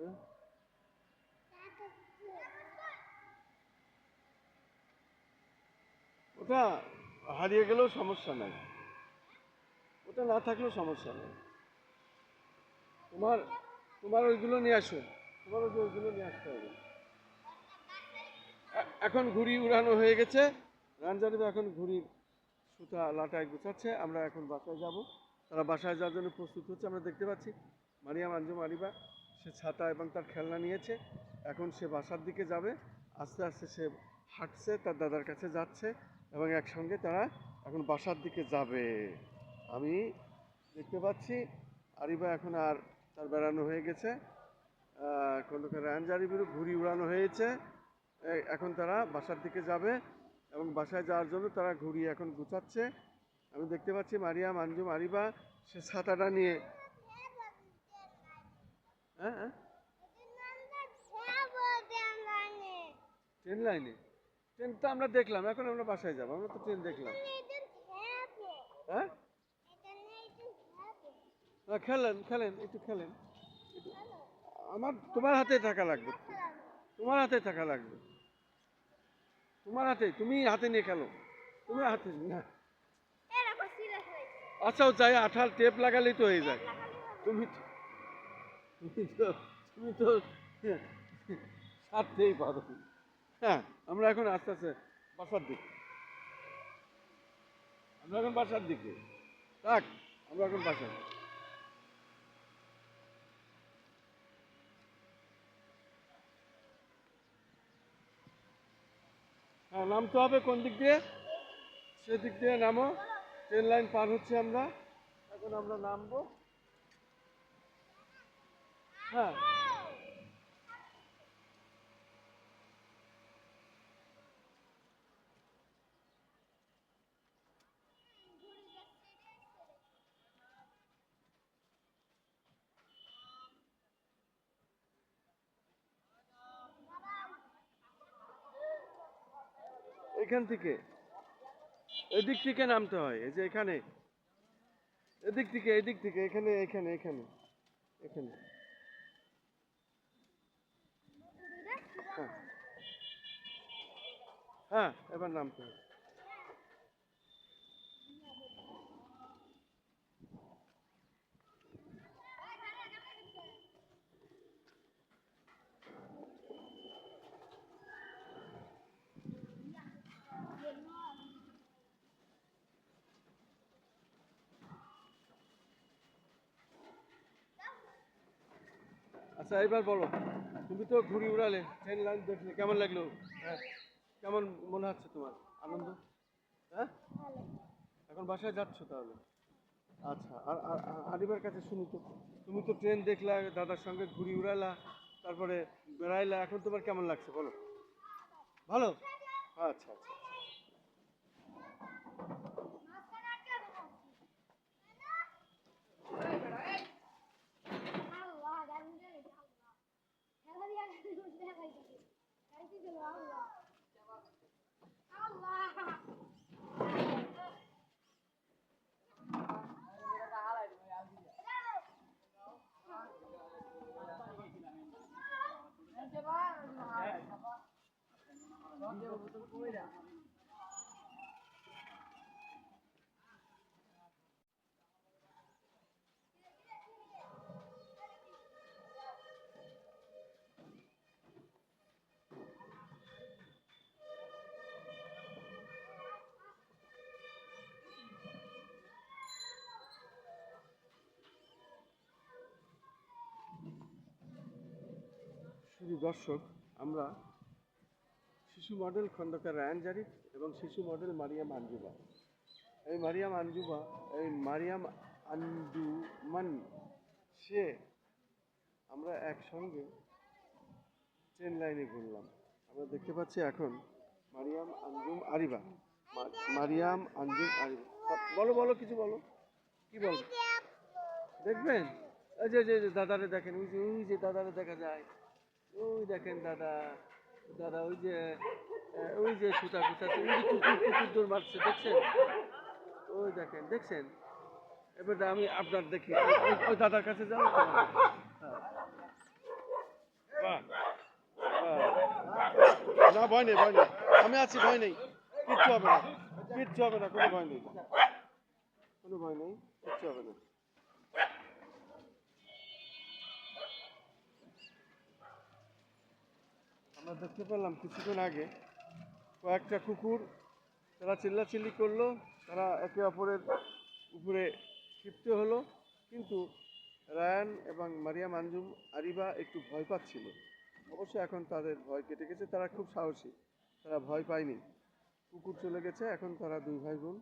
হ্যাঁ? ওটা হারিয়ে গেলেও সমস্যা নাই, ওটা না থাকলেও সমস্যা নেই। তোমার তোমার ওইগুলো নিয়ে আসো, তোমার ওইগুলো নিয়ে আসতে হবে। এখন ঘুড়ি উড়ানো হয়ে গেছে, রানজারিবা এখন ঘুড়ির সুতা লাটায় গুছাচ্ছে। আমরা এখন বাসায় যাব, তারা বাসায় যাওয়ার জন্য প্রস্তুত হচ্ছে। আমরা দেখতে পাচ্ছি মারিয়াম আঞ্জুম আরিবা সে ছাতা এবং তার খেলনা নিয়েছে, এখন সে বাসার দিকে যাবে। আস্তে আস্তে সে হাঁটছে, তার দাদার কাছে যাচ্ছে এবং একসঙ্গে তারা এখন বাসার দিকে যাবে। আমি দেখতে পাচ্ছি আরিবা এখন আর তার বেড়ানো হয়ে গেছে, খন্দকার রানজারিবিরও ঘুড়ি উড়ানো হয়েছে। এখন তারা বাসার দিকে যাবে এবং বাসায় যাওয়ার জন্য তারা ঘুড়ি এখন গুছাচ্ছে। আমি দেখতে পাচ্ছি মারিয়াম আঞ্জুম আরিবা সে ছাতাটা নিয়ে। হ্যাঁ হ্যাঁ, ট্রেন লাইনে, ট্রেন তো আমরা দেখলাম, এখন আমরা বাসায় যাবো, আমরা তো ট্রেন দেখলাম। হ্যাঁ খেলেন খেলেন একটু খেলেন, আমার তোমার হাতে থাকা লাগবে, তোমার হাতে থাকা লাগবে, তোমার হাতে, তুমি হাতে নিয়ে খেলো, তুমি হাতে না। আচ্ছা যাই, আঠাল টেপ লাগালেই তো হয়ে যায়। তুমি তুমি তো তুমি তো সারতেই পারো। হ্যাঁ, আমরা এখন আস্তে আস্তে বাসার দিকে, আমরা এখন বাসার দিকে থাক, আমরা এখন বাসায়। হ্যাঁ, নামতে হবে কোন দিক দিয়ে, সেদিক দিয়ে নামো। ট্রেন লাইন পার হচ্ছে আমরা, এখন আমরা নামবো। হ্যাঁ, এখান থেকে এদিক থেকে নামতে হয়, এই যে এখানে, এদিক থেকে এদিক থেকে, এখানে এখানে এখানে এখানে। হ্যাঁ হ্যাঁ, এবার নামতে হবে। আচ্ছা এবার বলো, তুমি তো ঘুড়ি উড়ালে, ট্রেন লাইন দেখলে, কেমন লাগলো? হ্যাঁ, কেমন মনে হচ্ছে তোমার? আনন্দ? হ্যাঁ, এখন বাসায় যাচ্ছ তাহলে? আচ্ছা, আর আরিবার কাছে শুনি তো, তুমি তো ট্রেন দেখলা, দাদার সঙ্গে ঘুড়ি উড়ালা, তারপরে বেড়াইলা, এখন তোমার কেমন লাগছে বলো? ভালো? আচ্ছা আচ্ছা। শুধু দর্শক, আমরা শিশু মডেল খন্দকার রায়ান জারিফ এবং শিশু মডেল মারিয়াম আঞ্জুবা, এই মারিয়াম আঞ্জুবা, এই মারিয়াম আঞ্জুমান, সে, আমরা একসঙ্গে ট্রেন লাইনে ঘুরলাম। আমরা দেখতে পাচ্ছি এখন মারিয়াম আঞ্জুম আরিবা, মারিয়াম আঞ্জুম আরিবা, বলো বলো কিছু বলো, কি বলো? দেখবেন, এই যে যে দাদারে দেখেন, ওই যে দাদারে দেখা যায়, ওই দেখেন দাদা, দাদা ওই যে ওই যে সুতা কুচাচ্ছে, ওই যে কুকুর কুকুর দৌড় মারছে, দেখছেন? ওই দেখেন, দেখছেন? এবার আমি আপনার দেখি, ওই দাদার কাছে যাও। হ্যাঁ, বাহ, না ভয় নেই, ভয় নেই, আমি আছি, ভয় নেই, কিচ্ছু হবে না, কিচ্ছু হবে না, কোনো ভয় নেই, কোনো ভয় নেই, কিচ্ছু হবে না। আমরা দেখতে পেলাম কিছুক্ষণ আগে কয়েকটা কুকুর, তারা চিল্লাচিল্লি করলো, তারা একে অপরের উপরে ক্ষিপ্ত হলো, কিন্তু রায়ান এবং মারিয়াম আঞ্জুম আরিবা একটু ভয় পাচ্ছিল। অবশ্য এখন তাদের ভয় কেটে গেছে, তারা খুব সাহসী, তারা ভয় পায়নি। কুকুর চলে গেছে, এখন তারা দুই ভাই বোন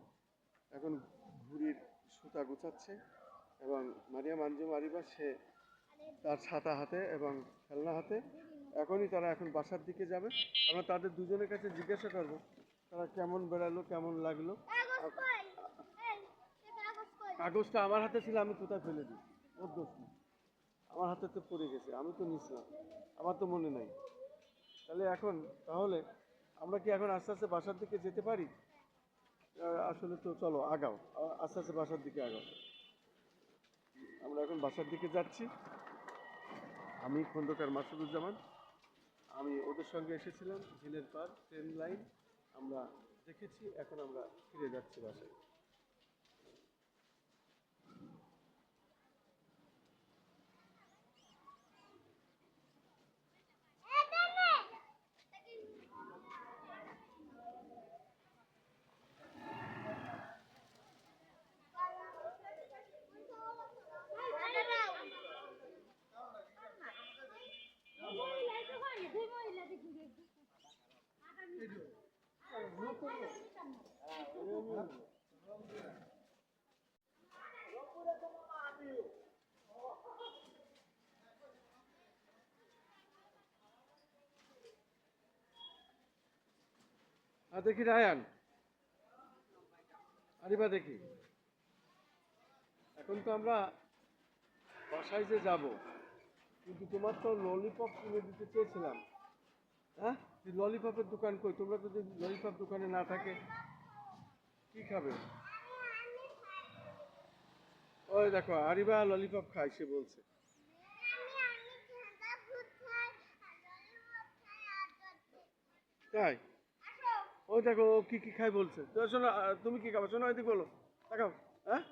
এখন ঘুড়ির সুতা গুছাচ্ছে, এবং মারিয়াম আঞ্জুম আরিবা সে তার ছাতা হাতে এবং খেলনা হাতে, এখনই তারা এখন বাসার দিকে যাবে। আমরা তাদের দুজনের কাছে জিজ্ঞাসা করব তারা কেমন বেড়ালো, কেমন লাগলো। কাগজটা আমার হাতে ছিল, আমি কোথায় ফেলে দিই, ওর দোষ নেই, আমার হাতে তো পড়ে গেছে, আমি তো নিছিলাম, আমার তো মনে নাই। তাহলে আমরা কি এখন আস্তে আস্তে বাসার দিকে যেতে পারি? আসলে তো চলো আগাও, আস্তে আস্তে বাসার দিকে আগাও। আমরা এখন বাসার দিকে যাচ্ছি। আমি খন্দকার মাসুদুজ্জামান, আমি ওদের সঙ্গে এসেছিলাম ঝিলের পার ট্রেন লাইন আমরা দেখেছি, এখন আমরা ফিরে যাচ্ছি বাসায়। আর দেখি রায়ান, আরিবা দেখি, এখন তো আমরা বাসায় যে যাব, কিন্তু তোমার তো ললিপপ কিনে দিতে চেয়েছিলাম। হ্যাঁ, ললিপপের দোকান কই? তোমরা যদি ললিপপ দোকানে না থাকে কি খাবে? ওই দেখো আরিবা ললিপপ খায়, সে বলছে। তাই? ওই দেখো ও কি কি খায় বলছে। তো শোনো, তুমি কি খাবে? শোনো, এদিকে বলো, দেখাও। হ্যাঁ,